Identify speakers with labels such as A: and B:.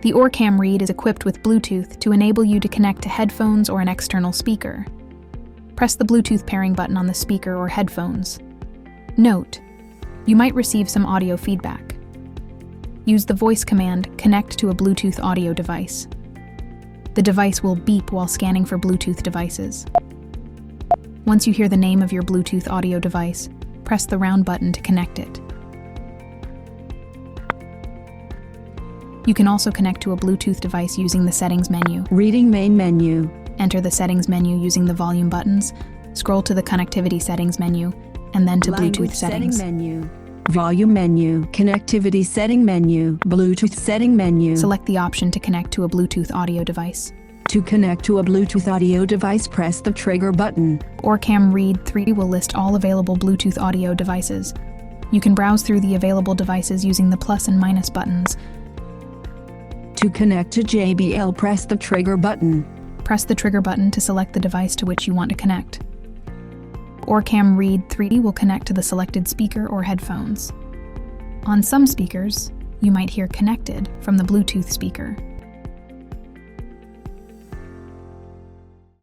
A: The OrCam reed is equipped with Bluetooth to enable you to connect to headphones or an external speaker. Press the Bluetooth pairing button on the speaker or headphones. Note: you might receive some audio feedback. Use the voice command, "Connect to a Bluetooth audio device." The device will beep while scanning for Bluetooth devices. Once you hear the name of your Bluetooth audio device, press the round button to connect it. You can also connect to a Bluetooth device using the settings menu.
B: Reading main menu.
A: Enter the settings menu using the volume buttons, scroll to the connectivity settings menu, and then to
B: Language
A: Bluetooth settings.
B: setting menu. Volume menu. Connectivity setting menu. Bluetooth setting menu.
A: Select the option to connect to a Bluetooth audio device.
B: To connect to a Bluetooth audio device, press the trigger button.
A: OrCam Read 3 will list all available Bluetooth audio devices. You can browse through the available devices using the plus and minus buttons.
B: To connect to JBL, press the trigger button.
A: Press the trigger button to select the device to which you want to connect. OrCam Read 3 will connect to the selected speaker or headphones. On some speakers, you might hear "connected" from the Bluetooth speaker.